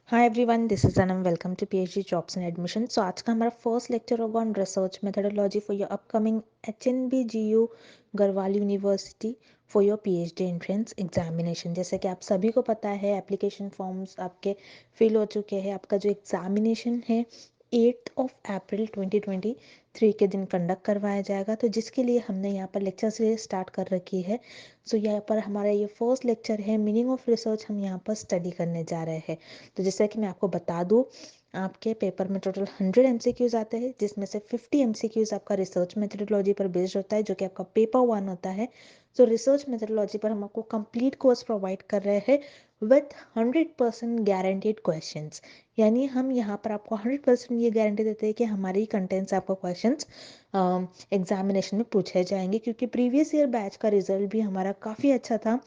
Hi everyone, this is Anam. Welcome to PhD jobs and admission. So आज का हमारा first lecture होगा on research methodology for your upcoming HNBGU Garhwal university for your PhD entrance examination. जैसे कि आप सभी को पता है, एप्लीकेशन फॉर्म्स आपके फिल हो चुके हैं। आपका जो एग्जामिनेशन है 8 अप्रैल 2023 के दिन कंडक्ट करवाया जाएगा, तो जिसके लिए हमने यहाँ पर लेक्चर सीरीज स्टार्ट कर रखी है। सो यहाँ पर हमारा ये फर्स्ट लेक्चर है, मीनिंग ऑफ रिसर्च, हम यहाँ पर स्टडी करने जा रहे हैं। तो जैसा कि मैं आपको बता दूं, आपके पेपर में टोटल 100 MCQs आते हैं, जिसमें से 50 MCQs आपका रिसर्च मेथोडोलॉजी पर बेस्ड होता है, जो कि आपका पेपर 1 होता है। तो रिसर्च मेथोडोलॉजी पर हम आपको कंप्लीट कोर्स प्रोवाइड कर रहे हैं विथ 100% गारंटीड क्वेश्चंस। यानी हम यहाँ पर आपको 100% ये गारंटी देते हैं कि हमारी कंटेंट्स आपको क्वेश्चंस एग्जामिनेशन में पूछे जाएंगे, क्योंकि प्रीवियस ईयर बैच का रिजल्ट भी हमारा काफ़ी अच्छा था।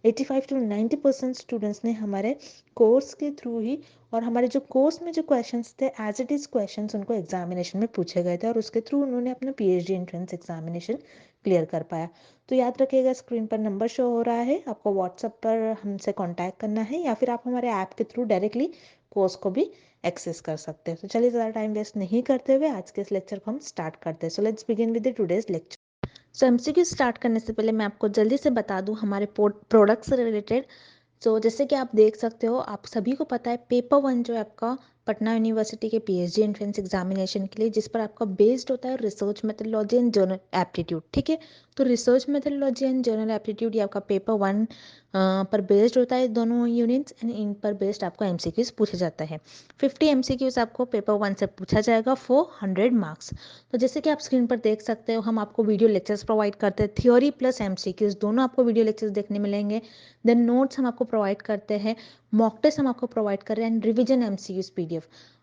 85 to 90% स्टूडेंट्स ने हमारे कोर्स के थ्रू ही, और हमारे जो कोर्स में जो क्वेश्चंस थे एज इट इज़ क्वेश्चंस उनको एग्जामिनेशन में पूछे गए थे, और उसके थ्रू उन्होंने अपना पीएचडी एंट्रेंस एग्जामिनेशन क्लियर कर पाया। तो याद रखिएगा, स्क्रीन पर नंबर शो हो रहा है, आपको व्हाट्सएप पर हमसे कांटेक्ट करना है, या फिर आप हमारे ऐप के थ्रू डायरेक्टली कोर्स को भी एक्सेस कर सकते हैं। तो चलिए ज़्यादा टाइम वेस्ट नहीं करते हुए आज के इस लेक्चर को हम स्टार्ट करते हैं। So let's begin with the today's lecture. So MCQ start करने से पहले मैं आपको जल्दी से बता दूं हमारे प्रोडक्ट से रिलेटेड। जैसे कि आप देख सकते हो, आप सभी को पता है पेपर 1 जो है आपका पटना यूनिवर्सिटी के पीएचडी एंट्रेंस एग्जामिनेशन के लिए, जिस पर आपका बेस्ड होता है research methodology and journal aptitude. ठीक है, तो research methodology and journal aptitude ये आपका पेपर 1 पर बेस्ड होता है, दोनों यूनिट्स, एंड इन पर बेस्ड आपको एमसीक्यूज पूछा जाता है। 50 MCQs आपको पेपर 1 से पूछा जाएगा फॉर 100 मार्क्स। तो जैसे कि आप स्क्रीन पर देख सकते हो, हम आपको वीडियो लेक्चर्स प्रोवाइड करते हैं, थ्योरी प्लस एमसीक्यूज दोनों आपको वीडियो लेक्चर्स देखने मिलेंगे। देन नोट्स हम आपको प्रोवाइड करते हैं, मॉक टेस्ट हम आपको प्रोवाइड कर रहे हैं, एंड रिवीजन एमसीक्यूज पीडीएफ।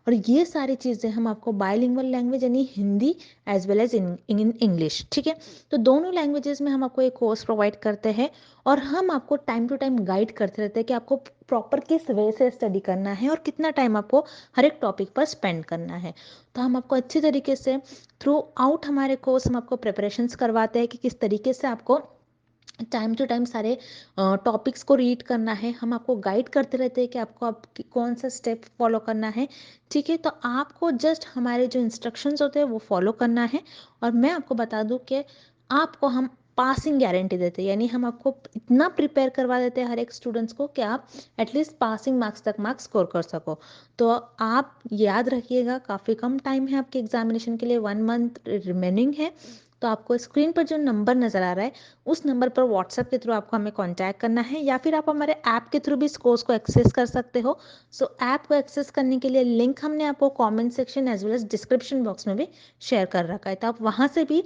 और ये सारी चीज़ें हम आपको बायलिंगुअल लैंग्वेज यानी Hindi as well as in English. ठीक है, तो दोनों लैंग्वेजेस में हम आपको एक कोर्स प्रोवाइड करते हैं, और हम आपको टाइम टू टाइम गाइड करते रहते हैं कि आपको प्रॉपर किस वे से स्टडी करना है और कितना टाइम आपको हर एक टॉपिक पर स्पेंड करना है। तो हम आपको अच्छी तरीके से थ्रू आउट हमारे कोर्स हम आपको प्रिपरेशंस करवाते हैं कि किस तरीके से आपको टाइम टू टाइम सारे टॉपिक्स को रीड करना है। हम आपको गाइड करते रहते हैं कि आपको आप कौन सा स्टेप फॉलो करना है। ठीक है, तो आपको जस्ट हमारे जो इंस्ट्रक्शंस होते हैं वो फॉलो करना है। और मैं आपको बता दूं कि आपको हम पासिंग गारंटी देते हैं, यानी हम आपको इतना प्रिपेयर करवा देते हैं हर एक स्टूडेंट्स को कि आप एटलीस्ट पासिंग मार्क्स तक मार्क्स स्कोर कर सको। तो आप याद रखिएगा, काफ़ी कम टाइम है आपके एग्जामिनेशन के लिए, 1 मंथ रिमेनिंग है। तो आपको स्क्रीन पर जो नंबर नज़र आ रहा है, उस नंबर पर व्हाट्सएप के थ्रू आपको हमें कांटेक्ट करना है, या फिर आप हमारे ऐप के थ्रू भी इस कोर्स को एक्सेस कर सकते हो। ऐप को एक्सेस करने के लिए लिंक हमने आपको comment section as well as description box में भी शेयर कर रखा है, तो आप वहाँ से भी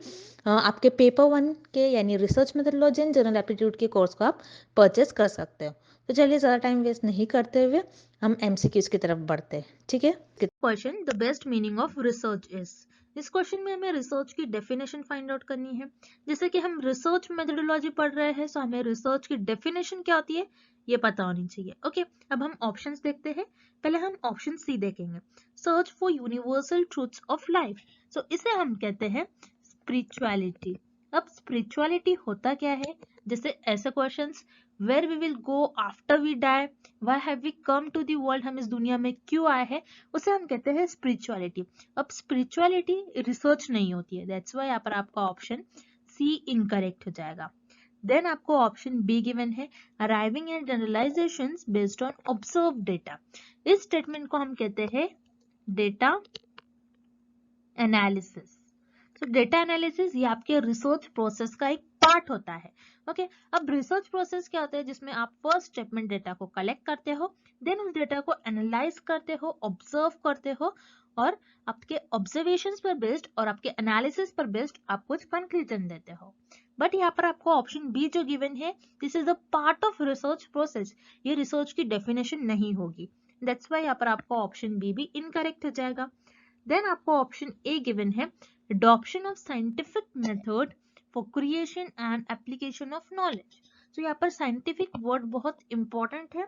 आपके पेपर 1 के यानी research methodology and general aptitude के कोर्स को आप परचेस कर सकते हो। तो चलिए ज़्यादा टाइम वेस्ट नहीं करते हुए हम एमसीक्यूज की तरफ बढ़ते हैं। ठीक है, question the best meaning of research is. इस क्वेश्चन में हमें रिसर्च की डेफिनेशन फाइंड आउट करनी है। जैसे कि हम रिसर्च मेथोडोलॉजी पढ़ रहे हैं, तो हमें रिसर्च की डेफिनेशन क्या होती है ये पता होनी चाहिए। ओके, अब हम ऑप्शंस देखते हैं। पहले हम ऑप्शन सी देखेंगे, search for universal truths of life. इसे हम कहते हैं स्पिरिचुअलिटी। अब स्पिरिचुअलिटी होता क्या है, जैसे ऐसे questions, where we will go after we die, why have we come to the world, हम इस दुनिया में क्यों आए हैं, उसे हम कहते हैं स्पिरिचुअलिटी। अब स्पिरिचुअलिटी रिसर्च नहीं होती है, दैट्स व्हाई यहाँ पर आपका ऑप्शन सी इनकरेक्ट हो जाएगा। देन आपको ऑप्शन बी गिवन है, arriving at generalisations based on observe data. इस स्टेटमेंट को हम कहते हैं डेटा एनालिसिस। डेटा एनालिसिस ये आपके रिसर्च प्रोसेस का एक पार्ट होता है। ओके, अब रिसर्च प्रोसेस क्या होता है, जिसमें आप फर्स्ट स्टेटमेंट डेटा को कलेक्ट करते हो, देन उस डेटा को एनालाइज करते हो, ऑब्जर्व करते हो, और आपके ऑब्जर्वेशंस पर बेस्ड और आपके एनालिसिस पर बेस्ड आप कुछ कंक्लूजन देते हो। बट यहाँ पर आपको ऑप्शन बी जो गिवन है, this is a part of research process, ये रिसर्च की डेफिनेशन नहीं होगी, दैट्स वाई यहाँ पर आपको ऑप्शन बी भी इनकरेक्ट हो जाएगा। देन आपको ऑप्शन ए गिवन है, adoption of scientific method for creation and application of knowledge। यहाँ पर scientific word बहुत important है,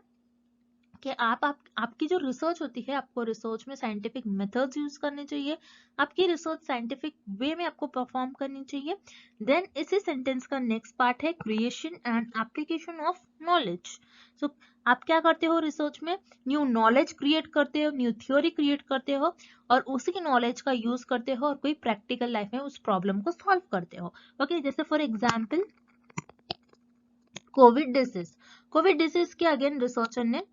कि आपकी जो रिसर्च होती है, आपको रिसर्च में साइंटिफिक मेथड्स यूज करने चाहिए, आपकी रिसर्च साइंटिफिक वे में आपको परफॉर्म करनी चाहिए। देन इसी सेंटेंस का नेक्स्ट पार्ट है creation and application of knowledge. So आप क्या करते हो रिसर्च में, न्यू नॉलेज क्रिएट करते हो, न्यू थ्योरी क्रिएट करते हो और उसी नॉलेज का यूज करते हो और कोई प्रैक्टिकल लाइफ में उस प्रॉब्लम को सॉल्व करते हो। ओके, जैसे फॉर एग्जाम्पल कोविड डिसीज के अगेन रिसर्चर ने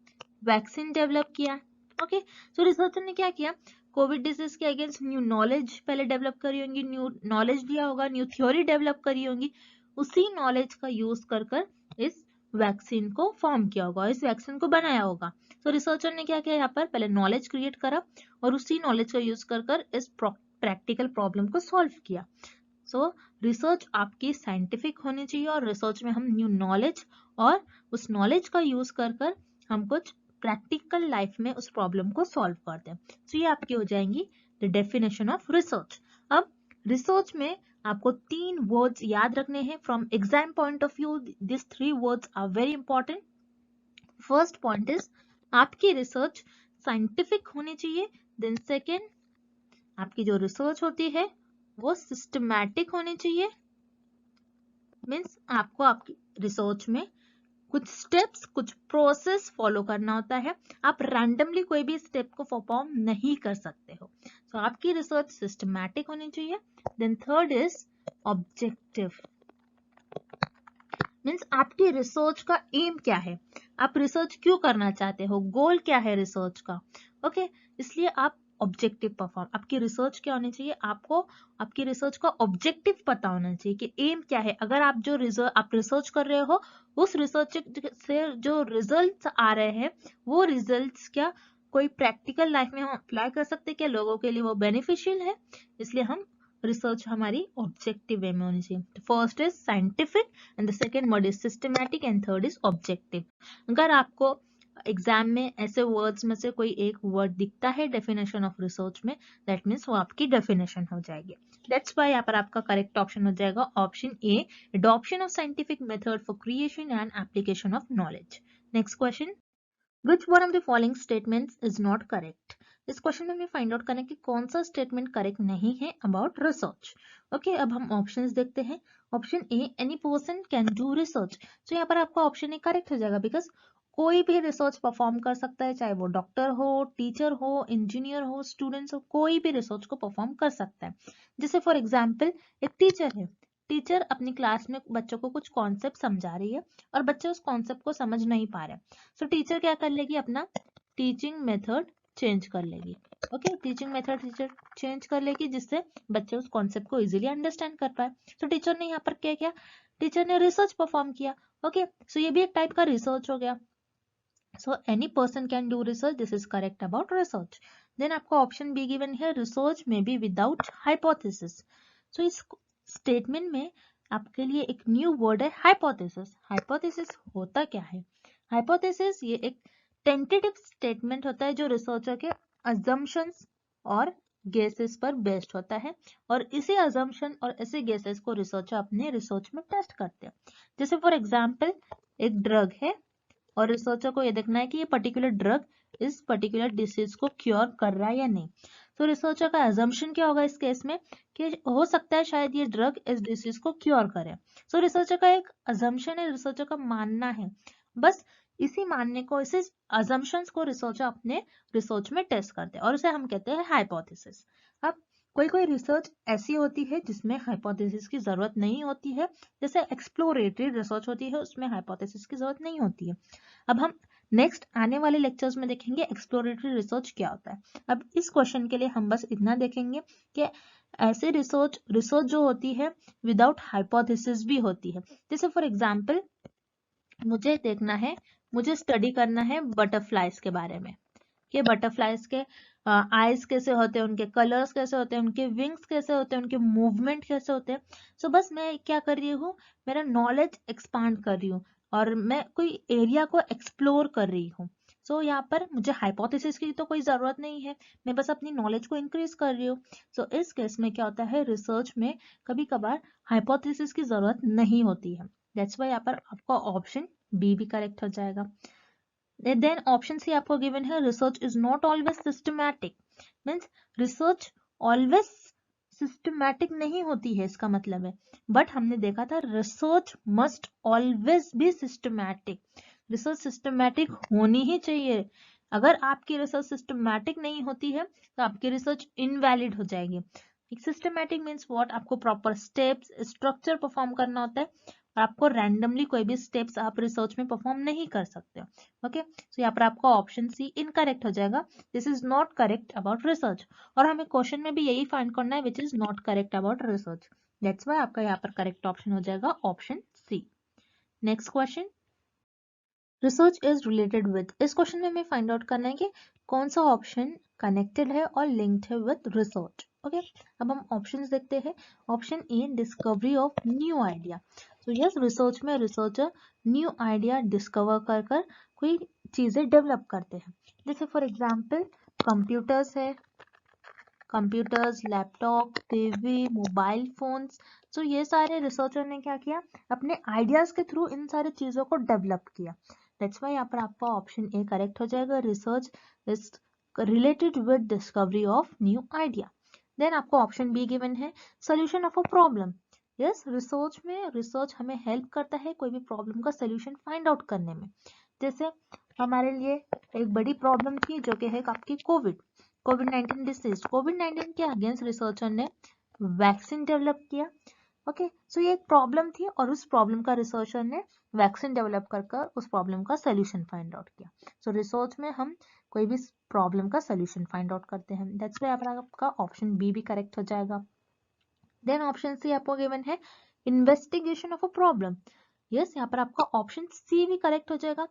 वैक्सीन डेवलप किया। ओके, सो रिसर्चर ने क्या किया, कोविड डिजीज के अगेंस्ट न्यू नॉलेज पहले डेवलप करी होंगी, न्यू नॉलेज लिया होगा, न्यू थ्योरी डेवलप करी होंगी, उसी नॉलेज का यूज कर कर इस वैक्सीन को फॉर्म किया होगा, इस वैक्सीन को बनाया होगा। तो रिसर्चर ने क्या किया, यहाँ पर पहले नॉलेज क्रिएट करा और उसी नॉलेज का यूज कर कर इस प्रैक्टिकल प्रॉब्लम को सॉल्व किया। सो रिसर्च आपकी साइंटिफिक होनी चाहिए और रिसर्च में हम न्यू नॉलेज और उस नॉलेज का यूज कर कर हम कुछ प्रैक्टिकल लाइफ में उस प्रॉब्लम को सॉल्व करते हैं। तो ये आपकी हो जाएंगी द डेफिनेशन ऑफ रिसर्च। अब रिसर्च में आपको 3 वर्ड्स याद रखने हैं from exam point of view. This 3 words are very important. First point is आपकी रिसर्च साइंटिफिक होनी चाहिए। देन सेकेंड, आपकी जो रिसर्च होती है वो सिस्टमैटिक होनी चाहिए। मीन्स आपको आपकी रिसर्च में कुछ स्टेप्स, कुछ प्रोसेस फॉलो करना होता है। आप रैंडमली कोई भी स्टेप को परफॉर्म नहीं कर सकते हो। तो आपकी रिसर्च सिस्टमैटिक होनी चाहिए। Then third is objective. Means आपकी रिसर्च का एम क्या है, आप रिसर्च क्यों करना चाहते हो, गोल क्या है रिसर्च का। ओके, इसलिए आप ऑब्जेक्टिव परफॉर्म, आपकी रिसर्च क्या होनी चाहिए, आपको आपकी रिसर्च का ऑब्जेक्टिव पता होना चाहिए कि एम क्या है। अगर आप जो आप रिसर्च कर रहे हो उस रिसर्च से जो रिजल्ट्स आ रहे हैं वो रिजल्ट्स क्या कोई प्रैक्टिकल लाइफ में हम अप्लाई कर सकते हैं, क्या लोगों के लिए वो बेनिफिशियल है। इसलिए हम रिसर्च हमारी ऑब्जेक्टिव वे में होनी चाहिए। First is scientific and the second word is systematic and third is objective. अगर आपको एग्जाम में ऐसे वर्ड्स में से कोई एक वर्ड दिखता है डेफिनेशन ऑफ रिसर्च में, दैट मीन्स वो आपकी डेफिनेशन हो जाएगी। दैट्स व्हाई यहाँ पर आपका करेक्ट ऑप्शन हो जाएगा option A, adoption of scientific method for creation and application of knowledge. Next question, Which one of the following statements is not correct? इस क्वेश्चन में हमें फाइंड आउट करना है कि कौन सा स्टेटमेंट करेक्ट नहीं है अबाउट रिसर्च। ओके, अब हम ऑप्शंस देखते हैं। Option A, any person can do research. तो यहाँ पर आपका ऑप्शन ए करेक्ट हो जाएगा बिकॉज कोई भी रिसर्च परफॉर्म कर सकता है, चाहे वो डॉक्टर हो, टीचर हो, इंजीनियर हो, स्टूडेंट्स हो, कोई भी रिसर्च को परफॉर्म कर सकता है। जैसे फॉर एग्जाम्पल एक टीचर है, टीचर अपनी क्लास में बच्चों को कुछ कॉन्सेप्ट समझा रही है और बच्चे उस कॉन्सेप्ट को समझ नहीं पा रहे, सो टीचर क्या कर लेगी, अपना टीचिंग मेथड चेंज कर लेगी। Okay, teaching method teacher change कर लेगी जिससे बच्चे उस कॉन्सेप्ट को इजीली अंडरस्टैंड कर पाए। तो टीचर ने यहाँ पर क्या किया, टीचर ने रिसर्च परफॉर्म किया। ओके, सो ये भी एक टाइप का रिसर्च हो गया। So any person can do research, this is correct about research. Then आपको ऑप्शन बी गिवन है, रिसर्च में बी विदाउट हाइपोथेसिस। सो इस स्टेटमेंट में आपके लिए एक न्यू वर्ड है हाइपोथेसिस। हाइपोथेसिस होता क्या है, हाइपोथेसिस ये एक टेंटेटिव स्टेटमेंट होता है जो रिसर्चर के अजम्पशंस और गेसेस पर बेस्ड होता है और इसी अजम्पशन और इसी गेसेस को रिसर्चर अपने रिसर्च में टेस्ट करते हैं। जैसे फॉर एग्जांपल एक ड्रग है और रिसर्चर को ये देखना है कि ये पर्टिकुलर ड्रग इस पर्टिकुलर डिसीज को क्योर कर रहा है या नहीं। तो रिसर्चर का अजम्पशन क्या होगा इस केस में कि हो सकता है शायद ये ड्रग इस डिसीज को क्योर करे। सो रिसर्चर का एक अजम्पशन है, रिसर्चर का मानना है, बस इसी मानने को, इसी अजम्पशंस को रिसर्चर अपने रिसर्च में टेस्ट करते हैं और उसे हम कहते हैं हाइपोथेसिस। अब कोई कोई रिसर्च ऐसी होती है जिसमें हाइपोथेसिस की जरूरत नहीं होती है, जैसे एक्सप्लोरेटरी रिसर्च होती है उसमें हाइपोथेसिस की जरूरत नहीं होती है। अब हम नेक्स्ट आने वाले लेक्चर्स में देखेंगे एक्सप्लोरेटरी रिसर्च क्या होता है। अब इस क्वेश्चन के लिए हम बस इतना देखेंगे कि ऐसे रिसर्च जो होती है विदाउट हाइपोथेसिस भी होती है। जैसे फॉर एग्जांपल मुझे देखना है, मुझे स्टडी करना है बटरफ्लाइज के बारे में कि बटरफ्लाइज के आईज कैसे होते हैं, उनके कलर्स कैसे होते हैं, उनके विंग्स कैसे होते हैं, उनके मूवमेंट कैसे होते हैं। सो बस मैं क्या कर रही हूँ, मेरा नॉलेज एक्सपांड कर रही हूँ और मैं कोई एरिया को एक्सप्लोर कर रही हूँ। सो यहाँ पर मुझे हाइपोथेसिस की तो कोई जरूरत नहीं है, मैं बस अपनी नॉलेज को इंक्रीज कर रही हूँ। सो इस केस में क्या होता है, रिसर्च में कभी कभार हाइपोथेसिस की जरूरत नहीं होती है। दैट्स वाई यहाँ पर आपका ऑप्शन बी भी करेक्ट हो जाएगा। देन ऑप्शन सी आपको गिवन है research is not always systematic, means research always systematic नहीं होती है, इसका मतलब है। बट हमने देखा था research must always be systematic, research systematic होनी ही चाहिए। अगर आपकी रिसर्च सिस्टमैटिक नहीं होती है तो आपकी रिसर्च इनवैलिड हो जाएगी। सिस्टमैटिक मीन्स व्हाट, आपको प्रॉपर स्टेप्स स्ट्रक्चर परफॉर्म करना होता है, और आपको रैंडमली कोई भी स्टेप्स आप रिसर्च में परफॉर्म नहीं कर सकते। ओके, सो यहाँ पर आपका ऑप्शन सी इनकरेक्ट हो जाएगा, this is not correct about research. और हमें क्वेश्चन में भी यही फाइंड करना है which is not correct about research, that's why आपका यहाँ पर करेक्ट ऑप्शन हो जाएगा option C. Next question, research is related with, इस क्वेश्चन में हमें फाइंड आउट करना है कि कौन सा ऑप्शन कनेक्टेड है और लिंक्ड है विद रिसर्च। ओके, अब हम ऑप्शंस देखते हैं। Option A discovery of new idea, तो यस रिसर्च में रिसर्चर न्यू आइडिया डिस्कवर कर कर कोई चीजें डेवलप करते हैं। जैसे फॉर एग्जांपल कंप्यूटर्स है, computers, laptop, TV, mobile phones, तो ये सारे रिसर्चर ने क्या किया, अपने आइडियाज के थ्रू इन सारी चीजों को डेवलप किया। दैट्स वाई यहाँ पर आपका ऑप्शन ए करेक्ट हो जाएगा, research is related with discovery of new idea. Then आपको ऑप्शन बी गिवन है, solution of a problem. Yes, research में रिसर्च हमें हेल्प करता है कोई भी प्रॉब्लम का सोल्यूशन फाइंड आउट करने में। जैसे हमारे लिए एक बड़ी प्रॉब्लम थी जो कि है आपकी कोविड 19 डिसीज, कोविड 19 के अगेंस्ट रिसर्चर ने वैक्सीन डेवलप किया। ओके, सो ये एक प्रॉब्लम थी और उस प्रॉब्लम का रिसर्चर ने वैक्सीन डेवलप कर उस प्रॉब्लम का सोल्यूशन फाइंड आउट किया। सो रिसर्च में हम कोई भी प्रॉब्लम का सोल्यूशन फाइंड आउट करते हैं, दैट्स व्हाई आपका ऑप्शन बी भी करेक्ट हो जाएगा। देन ऑप्शन सी आपको गिवन है, investigation of a problem. Yes, यहाँ पर आपका ऑप्शन सी भी करेक्ट हो जाएगा,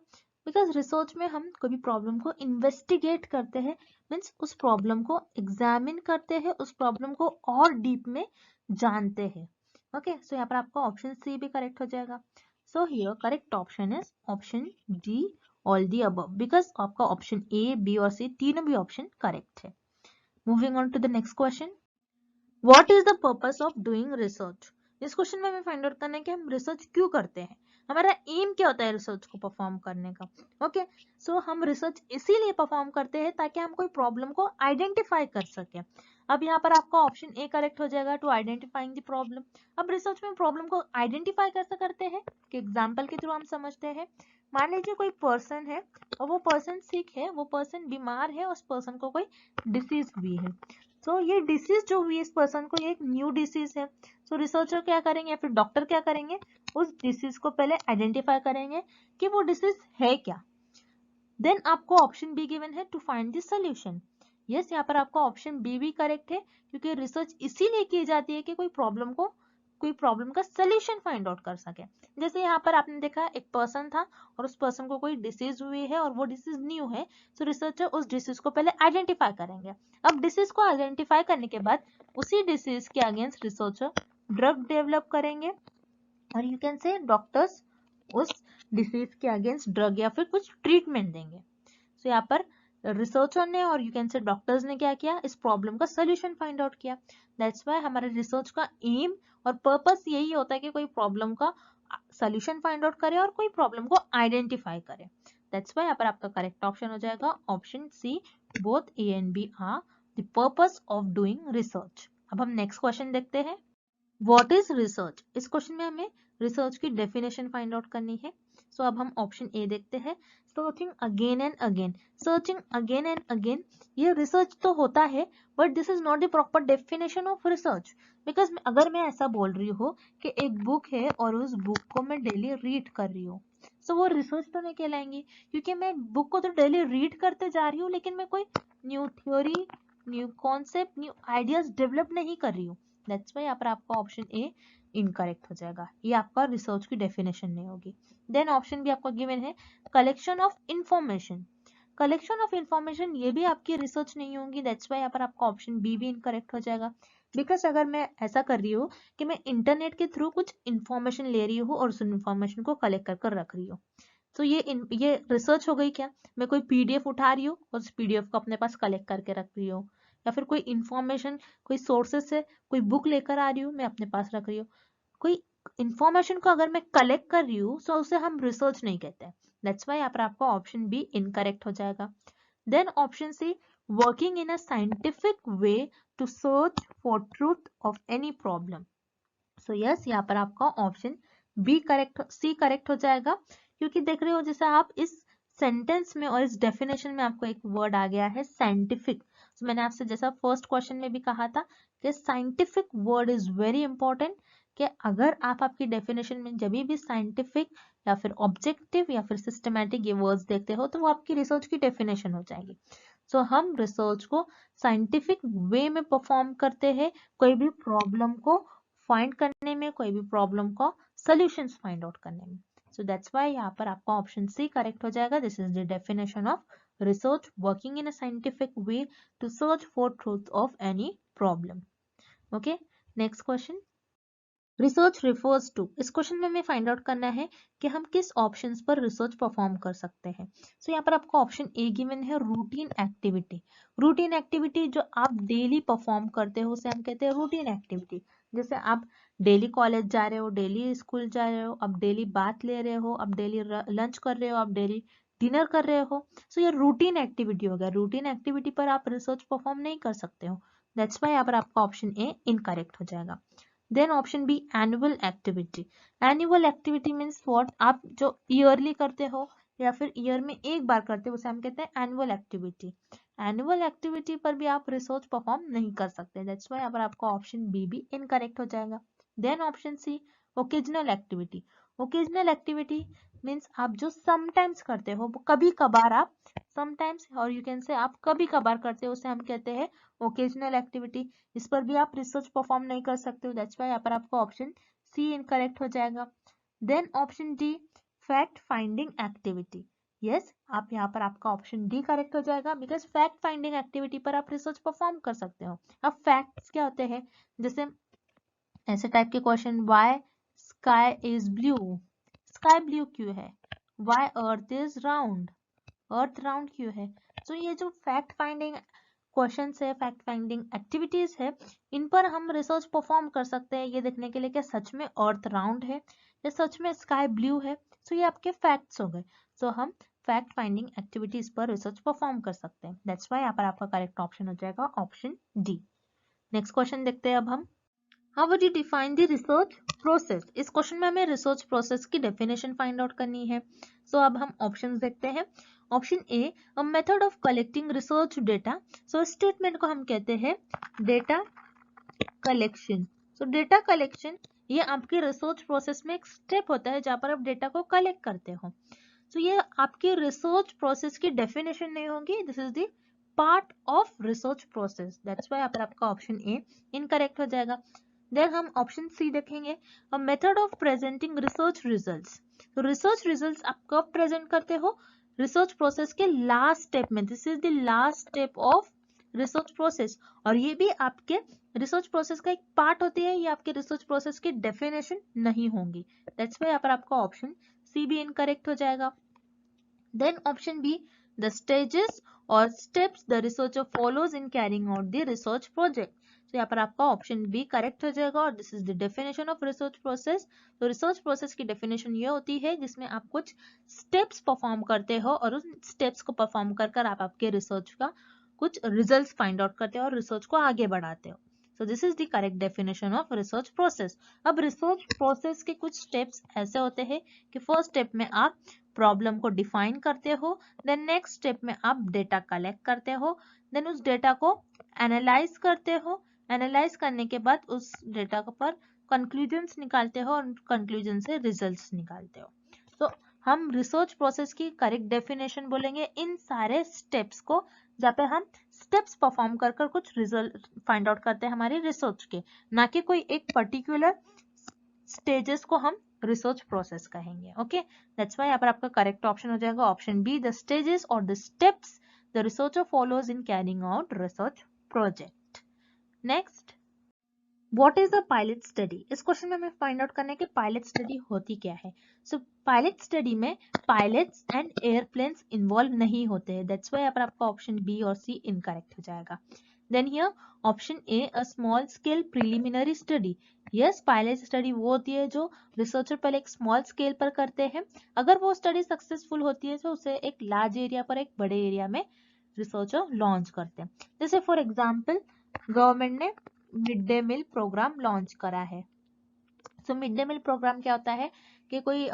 बिकॉज रिसर्च में हम कोई भी प्रॉब्लम को इन्वेस्टिगेट करते हैं, मीन्स उस प्रॉब्लम को एग्जामिन करते हैं, उस प्रॉब्लम को और डीप में जानते हैं। ओके, सो यहाँ पर आपका ऑप्शन सी भी करेक्ट हो जाएगा। So here correct option is option D, all the above, because आपका ऑप्शन ए, बी और सी तीनों भी ऑप्शन करेक्ट है। Moving on to the next question, what is the purpose of doing research. इस question में हमें find out करना है कि हम रिसर्च क्यों करते हैं, हमारा एम क्या होता है रिसर्च को परफॉर्म करने का। ओके, सो हम रिसर्च इसीलिए परफॉर्म करते हैं ताकि हम कोई प्रॉब्लम को आइडेंटिफाई कर सके। अब यहाँ पर आपका ऑप्शन ए करेक्ट हो जाएगा, टू आइडेंटिफाइंग द प्रॉब्लम। अब रिसर्च में प्रॉब्लम को आइडेंटिफाई कैसे करते हैं कि एग्जाम्पल के थ्रू हम समझते हैं। मान लीजिए कोई पर्सन है और वो पर्सन सिक है, वो पर्सन बीमार है, उस पर्सन को कोई डिसीज हुई है। तो ये डिसीज जो हुई इस पर्सन को, ये एक न्यू डिसीज है। तो रिसर्चर क्या करेंगे या फिर डॉक्टर क्या करेंगे, उस डिसीज को पहले आइडेंटिफाई करेंगे कि वो डिसीज है क्या। देन आपको ऑप्शन बी गिवन है, to find the solution. Yes, यहाँ पर आपका ऑप्शन बी भी करेक्ट है, क्योंकि रिसर्च इसीलिए की जाती है कि कोई प्रॉब्लम का सोल्यूशन फाइंड आउट कर सके। जैसे यहाँ पर आपने देखा एक पर्सन था और उस पर्सन को कोई डिसीज हुई है और वो डिसीज न्यू है, तो रिसर्चर उस डिसीज को पहले आइडेंटिफाई करेंगे। अब डिसीज को आइडेंटिफाई करने के बाद उसी डिसीज के अगेंस्ट रिसर्चर ड्रग डेवलप करेंगे, और यू कैन से डॉक्टर्स उस डिसीज के अगेंस्ट ड्रग या फिर कुछ ट्रीटमेंट देंगे। सो यहाँ पर रिसर्चर ने और यू कैन से डॉक्टर्स ने क्या किया, इस प्रॉब्लम का सोल्यूशन फाइंड आउट किया। दैट्स व्हाई हमारे रिसर्च का एम और पर्पस यही होता है कि कोई प्रॉब्लम का सोल्यूशन फाइंड आउट करे और कोई प्रॉब्लम को आइडेंटिफाई करे। दैट्स व्हाई यहाँ पर आपका करेक्ट ऑप्शन हो जाएगा option C, both A and B are the purpose of doing research. अब हम नेक्स्ट क्वेश्चन देखते हैं, व्हाट इज रिसर्च। इस क्वेश्चन में हमें रिसर्च की डेफिनेशन फाइंड आउट करनी है। सो अब हम ऑप्शन ए देखते हैं, searching again and again. Searching again and again ये रिसर्च तो होता है, but this is not the proper definition of research. Because अगर मैं ऐसा बोल रही हूँ कि एक बुक है और उस बुक को मैं डेली रीड कर रही हूँ, सो वो रिसर्च तो नहीं कहलाएंगी, क्योंकि मैं बुक को तो डेली रीड करते जा रही हूँ लेकिन मैं कोई new theory, new concept, new ideas develop नहीं कर रही हूँ। दैट्स वाई यहाँ पर आपका ऑप्शन ए इनकरेक्ट हो जाएगा, ये आपका रिसर्च की डेफिनेशन नहीं होगी। देन ऑप्शन भी आपको गिवन है, collection of information. Collection of information ये भी आपकी रिसर्च नहीं होगी, दैट्स वाई यहाँ पर आपका ऑप्शन बी भी इनकरेक्ट हो जाएगा। बिकॉज अगर मैं ऐसा कर रही हूँ कि मैं इंटरनेट के थ्रू कुछ इंफॉर्मेशन ले रही हूँ और उस इंफॉर्मेशन को कलेक्ट कर रख रही हूँ, तो ये रिसर्च हो गई क्या। मैं कोई पीडीएफ उठा रही हूँ और उस पीडीएफ को अपने पास कलेक्ट करके रख रही हूँ, या फिर कोई इंफॉर्मेशन कोई सोर्सेस से कोई बुक लेकर आ रही हूँ मैं अपने पास रख रही हूँ। कोई इंफॉर्मेशन को अगर मैं कलेक्ट कर रही हूँ तो उसे हम रिसर्च नहीं कहते हैं, दैट्स वाई यहाँ पर आपका ऑप्शन बी इनकरेक्ट हो जाएगा। Then option C, working in a scientific way to search for truth of any problem. So yes, यहाँ पर आपका option B correct, C correct हो जाएगा, क्योंकि देख रहे हो जैसे आप इस सेंटेंस में और इस डेफिनेशन में आपको एक वर्ड आ गया है साइंटिफिक। तो मैंने आपसे जैसा फर्स्ट क्वेश्चन में भी कहा था कि scientific word is very important, कि अगर आप आपकी डेफिनेशन में जब भी साइंटिफिक या फिर ऑब्जेक्टिव या फिर सिस्टमैटिक ये वर्ड्स देखते हो तो वो आपकी रिसर्च की डेफिनेशन हो जाएगी। सो हम रिसर्च को साइंटिफिक वे में परफॉर्म करते हैं, कोई भी प्रॉब्लम को फाइंड करने में, कोई भी प्रॉब्लम का सॉल्यूशंस फाइंड आउट करने में। सो दैट्स व्हाई यहाँ पर आपका ऑप्शन सी करेक्ट हो जाएगा। This is the definition of research, working in a scientific way to search for truth of any problem. Okay, next question, research refers to. इस question में हमें find out करना है कि हम किस ऑप्शंस पर रिसर्च परफॉर्म कर सकते हैं। सो यहाँ पर आपको ऑप्शन ए गिवन है, रूटीन एक्टिविटी। रूटीन एक्टिविटी जो आप डेली परफॉर्म करते हो उसे हम कहते हैं रूटीन एक्टिविटी। जैसे आप डेली कॉलेज जा रहे हो, डेली स्कूल जा रहे हो, आप डेली बात ले रहे हो, आप डेली लंच कर रहे हो, आप डेली डिनर कर रहे हो। सो ये रूटीन एक्टिविटी हो गया। रूटीन एक्टिविटी पर आप रिसर्च परफॉर्म नहीं कर सकते हो। दैट्स वाई यहाँ पर आपका ऑप्शन ए इनकरेक्ट हो जाएगा। Then option B, annual activity. Annual activity means what, आप जो ईयरली करते हो या फिर ईयर में एक बार करते हो उसे हम कहते हैं एनुअल एक्टिविटी। एनुअल एक्टिविटी पर भी आप रिसर्च परफॉर्म नहीं कर सकते। दैट्स व्हाई यहाँ पर आपका ऑप्शन बी भी इनकरेक्ट हो जाएगा। Then option C, occasional activity. Occasional activity means आप जो समटाइम्स करते हो, कभी कभार आप, समटाइम्स और यू कैन से आप कभी कभार करते हो, उसे हम कहते हैं ओकेजनल एक्टिविटी। इस पर भी आप रिसर्च परफॉर्म नहीं कर सकते हो। दैट्स व्हाई यहाँ पर आपका ऑप्शन सी इनकरेक्ट हो जाएगा। Then option D, fact finding activity. Yes, आप यहाँ पर आपका ऑप्शन डी करेक्ट हो जाएगा, बिकॉज फैक्ट फाइंडिंग एक्टिविटी पर आप रिसर्च परफॉर्म कर सकते हो। अब फैक्ट्स क्या होते हैं, जैसे ऐसे टाइप के question, why sky is blue, sky blue क्यों है, why earth is round, earth round क्यों है। तो ये जो फैक्ट फाइंडिंग क्वेश्चंस है, फैक्ट फाइंडिंग एक्टिविटीज है, इन पर हम रिसर्च परफॉर्म कर सकते हैं ये देखने के लिए कि सच में अर्थ राउंड है या सच में स्काई ब्लू है। सो ये आपके फैक्ट्स हो गए। सो हम फैक्ट फाइंडिंग एक्टिविटीज पर रिसर्च परफॉर्म कर सकते हैं। दैट्स व्हाई यहाँ पर आपका करेक्ट ऑप्शन हो जाएगा ऑप्शन डी। नेक्स्ट क्वेश्चन देखते हैं अब हम, how would you define the research process. इस क्वेश्चन में हमें रिसर्च प्रोसेस की डेफिनेशन फाइंड आउट करनी है। सो अब हम ऑप्शंस देखते हैं। Option A, a method of collecting research data. So statement को हम कहते हैं डेटा कलेक्शन। सो डेटा कलेक्शन ये आपके रिसर्च प्रोसेस में एक स्टेप होता है जहां पर आप डेटा को कलेक्ट करते हो। सो ये आपके रिसर्च प्रोसेस की डेफिनेशन नहीं होगी, this is the part of research process. That's why यहाँ पर आपका ऑप्शन ए इनकरेक्ट हो जाएगा। देन हम ऑप्शन सी देखेंगे, a method of presenting research results. तो रिसर्च रिजल्ट्स आप कब प्रेजेंट करते हो, रिसर्च प्रोसेस के लास्ट स्टेप में। This is the last step of research process, और ये भी आपके रिसर्च प्रोसेस का एक पार्ट होती है, ये आपके रिसर्च प्रोसेस की डेफिनेशन नहीं होंगी। दैट्स व्हाई यहाँ पर आपका ऑप्शन सी भी इनकरेक्ट हो जाएगा। Then option B, the stages और steps the researcher follows in carrying out the research project. तो यहाँ पर आपका ऑप्शन बी करेक्ट हो जाएगा, और this is the definition of research process. तो रिसर्च प्रोसेस की डेफिनेशन ये होती है जिसमें आप कुछ स्टेप्स परफॉर्म करते हो और उन स्टेप्स को परफॉर्म कर आप आपके रिसर्च का कुछ रिजल्ट्स फाइंड आउट करते हो और रिसर्च को आगे बढ़ाते हो। So this is the correct definition of research process. अब रिसर्च प्रोसेस के कुछ स्टेप्स ऐसे होते हैं कि फर्स्ट स्टेप में आप प्रॉब्लम को डिफाइन करते हो, देन नेक्स्ट स्टेप में आप डेटा कलेक्ट करते हो, देन उस डेटा को एनालाइज करते हो, एनालाइज करने के बाद उस डेटा पर कंक्लूजन्स निकालते हो और कंक्लूजन से रिजल्ट्स निकालते हो। तो हम रिसर्च प्रोसेस की करेक्ट डेफिनेशन बोलेंगे इन सारे स्टेप्स को, जहाँ पे हम स्टेप्स परफॉर्म कर कुछ रिजल्ट फाइंड आउट करते हैं हमारी रिसर्च के, ना कि कोई एक पर्टिकुलर स्टेजेस को हम रिसर्च प्रोसेस कहेंगे। ओके, दैट्स व्हाई यहाँ पर आपका करेक्ट ऑप्शन हो जाएगा ऑप्शन बी, द स्टेजेस और the steps the researcher follows in carrying out research project. Next, what is a pilot study. इस क्वेश्चन में हमें फाइंड आउट करना है कि पायलट स्टडी होती क्या है। सो पायलट स्टडी में पायलट्स एंड एयरप्लेन्स इन्वॉल्व नहीं होते हैं। दैट्स व्हाई यहाँ पर आपका ऑप्शन बी और सी इनकरेक्ट हो जाएगा। Then here option A a small scale preliminary study. Yes, pilot study वो होती है जो रिसर्चर पहले एक स्मॉल स्केल पर करते हैं, अगर वो स्टडी सक्सेसफुल होती है तो उसे एक लार्ज एरिया पर, एक बड़े एरिया में रिसर्चर लॉन्च करते हैं। जैसे फॉर एग्जांपल गवर्नमेंट ने mid day meal program launch करा है। So mid day meal program क्या होता है कि कोई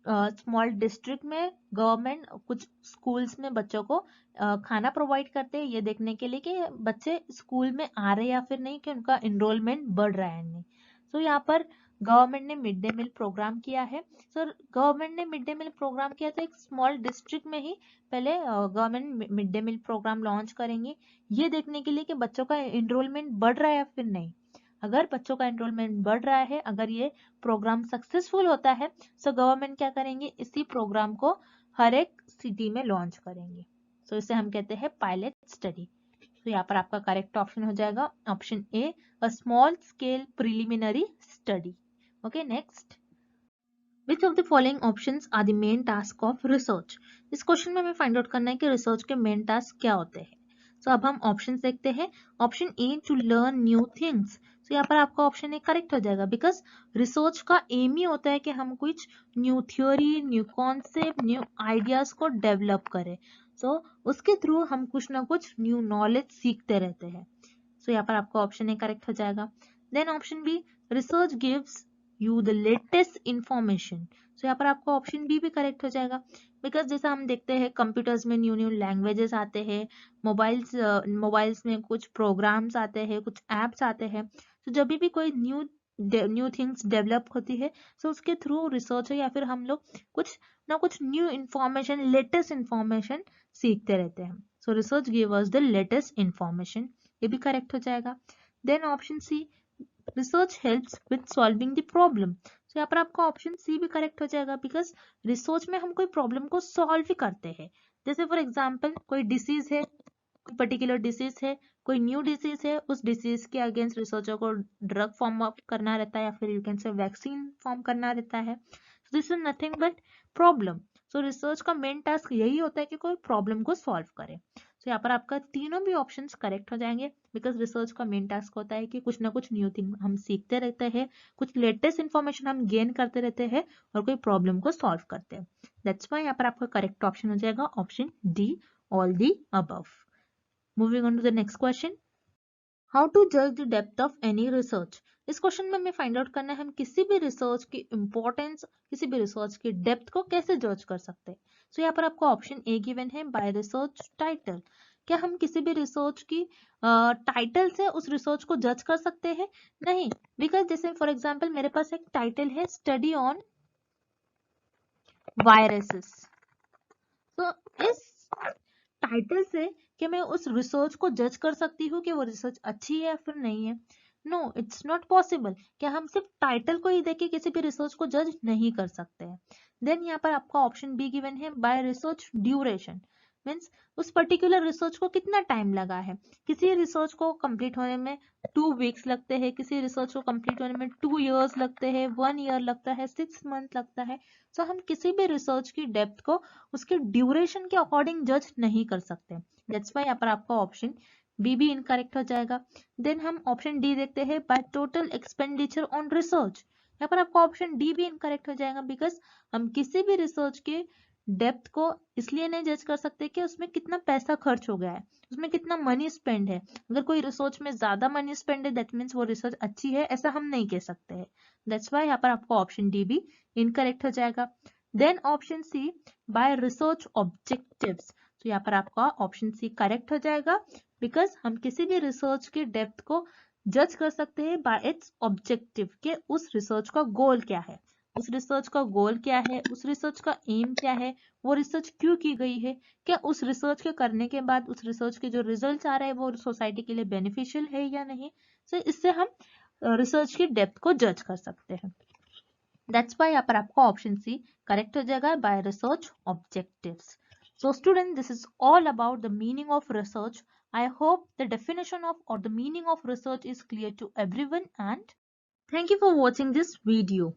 स्मॉल डिस्ट्रिक्ट में गवर्नमेंट कुछ स्कूल्स में बच्चों को खाना प्रोवाइड करते हैं, ये देखने के लिए कि बच्चे स्कूल में आ रहे हैं या फिर नहीं, कि उनका एनरोलमेंट बढ़ रहा है नहीं। सो यहाँ पर गवर्नमेंट ने मिड डे मील प्रोग्राम किया है। सो गवर्नमेंट ने मिड डे मील प्रोग्राम किया तो एक स्मॉल डिस्ट्रिक्ट में ही पहले government mid day meal program launch करेंगे, ये देखने के लिए कि बच्चों का एनरोलमेंट बढ़ रहा है या फिर नहीं। अगर बच्चों का एनरोलमेंट बढ़ रहा है, अगर ये प्रोग्राम सक्सेसफुल होता है, सो गवर्नमेंट क्या करेंगे, इसी प्रोग्राम को हर एक सिटी में लॉन्च करेंगे। सो इसे हम कहते हैं पायलट स्टडी। तो यहाँ पर आपका करेक्ट ऑप्शन हो जाएगा option A a small scale preliminary study. Okay, next, which of the following options are the main task of research. इस क्वेश्चन में हमें फाइंड आउट करना है कि रिसर्च के मेन टास्क क्या होते हैं। सो अब हम ऑप्शंस देखते हैं। Option A to learn new things. So यहाँ पर आपका ऑप्शन ए करेक्ट हो जाएगा, बिकॉज रिसर्च का एम ही होता है कि हम कुछ new theory, new concept, new ideas को डेवलप करें। सो उसके थ्रू हम कुछ ना कुछ न्यू नॉलेज सीखते रहते हैं। सो यहाँ पर आपका ऑप्शन ए करेक्ट हो जाएगा। Then option B, research gives you the latest information. So यहाँ पर आपका ऑप्शन बी भी करेक्ट हो जाएगा, बिकॉज जैसा हम देखते हैं कंप्यूटर्स में न्यू न्यू लैंग्वेजेस आते हैं, मोबाइल्स में कुछ प्रोग्राम्स आते हैं, कुछ एप्स आते हैं। तो जब भी कोई न्यू थिंग्स डेवलप होती है, सो उसके थ्रू रिसर्च है या फिर हम लोग कुछ ना कुछ न्यू इंफॉर्मेशन, लेटेस्ट इंफॉर्मेशन सीखते रहते हैं। So research give us the latest information, ये भी करेक्ट हो जाएगा। Then option C, research helps with solving the problem. तो यहाँ पर आपका ऑप्शन सी भी करेक्ट हो जाएगा, बिकॉज रिसर्च में हम कोई प्रॉब्लम को सॉल्व ही करते हैं। जैसे फॉर एग्जांपल कोई डिसीज है, कोई पर्टिकुलर डिसीज है, कोई न्यू डिसीज है, उस डिसीज के अगेंस्ट रिसर्चर को ड्रग फॉर्म अप करना रहता है या फिर you can say vaccine form करना रहता है। So this is nothing but problem. So research का मेन टास्क यही होता है कि कोई प्रॉब्लम को सॉल्व करे। तो यहाँ पर आपका तीनों भी ऑप्शंस करेक्ट हो जाएंगे, बिकॉज रिसर्च का मेन टास्क होता है कि कुछ ना कुछ न्यू थिंग हम सीखते रहते हैं, कुछ लेटेस्ट इंफॉर्मेशन हम गेन करते रहते हैं और कोई प्रॉब्लम को सॉल्व करते हैं। दैट्स व्हाई यहाँ पर आपका करेक्ट ऑप्शन हो जाएगा option D, all the above. Moving on to the next question, how to जज the depth of any research. इस क्वेश्चन में हमें फाइंड आउट करना है हम किसी भी रिसर्च की इंपॉर्टेंस, किसी भी रिसर्च की डेप्थ को कैसे जज कर सकते हैं। सो यहाँ पर आपको ऑप्शन ए गिवन है बाय रिसर्च टाइटल। क्या हम किसी भी रिसर्च की टाइटल से उस रिसर्च को जज कर सकते हैं? नहीं, बिकॉज जैसे फॉर एग्जांपल मेरे पास एक टाइटल है स्टडी ऑन वायरसेस। तो इस टाइटल से कि मैं उस रिसर्च को जज कर सकती हूँ कि वो रिसर्च अच्छी है या फिर नहीं है? No, it's not possible. क्या हम सिर्फ टाइटल को ही देख के किसी भी रिसर्च को जज नहीं कर सकते हैं? देन यहाँ पर आपका ऑप्शन बी गिवन है बाय रिसर्च ड्यूरेशन। मीन्स उस पर्टिकुलर रिसर्च को कितना टाइम लगा है। किसी रिसर्च को कंप्लीट होने में 2 वीक्स लगते हैं, किसी रिसर्च को कंप्लीट होने में 2 इयर्स लगते हैं, 1 ईयर लगता है, 6 मंथ लगता है। सो हम किसी भी रिसर्च की डेप्थ को उसके ड्यूरेशन के अकॉर्डिंग जज नहीं कर सकते। दैट्स वाई यहाँ पर आपका ऑप्शन बी भी इनकरेक्ट हो जाएगा। देन हम ऑप्शन डी देखते हैं by total expenditure on research. यहाँ पर आपका ऑप्शन डी भी इनकरेक्ट हो जाएगा, बिकॉज हम किसी भी रिसर्च के डेप्थ को इसलिए नहीं जज कर सकते कि उसमें कितना पैसा खर्च हो गया है, उसमें कितना मनी स्पेंड है। अगर कोई रिसर्च में ज्यादा मनी स्पेंड है दैट मीन्स वो रिसर्च अच्छी है, ऐसा हम नहीं कह सकते हैं। दैट्स वाई यहाँ पर आपको ऑप्शन डी भी इनकरेक्ट हो जाएगा। Then option C by research objectives. तो यहाँ पर आपका ऑप्शन सी करेक्ट हो जाएगा, बिकॉज हम किसी भी रिसर्च के डेप्थ को जज कर सकते हैं बाय इट्स ऑब्जेक्टिव, के उस रिसर्च का गोल क्या है, उस रिसर्च का गोल क्या है, उस रिसर्च का एम क्या है, वो रिसर्च क्यों की गई है, क्या उस रिसर्च के करने के बाद उस रिसर्च के जो रिजल्ट आ रहे हैं वो सोसाइटी के लिए बेनिफिशियल है या नहीं। सो इससे हम रिसर्च की डेप्थ को जज कर सकते हैं। दैट्स वाई यहाँ पर आपका ऑप्शन सी करेक्ट हो जाएगा bye research objectives. So student, this is all about the meaning of research. I hope the definition of or the meaning of research is clear to everyone, and thank you for watching this video.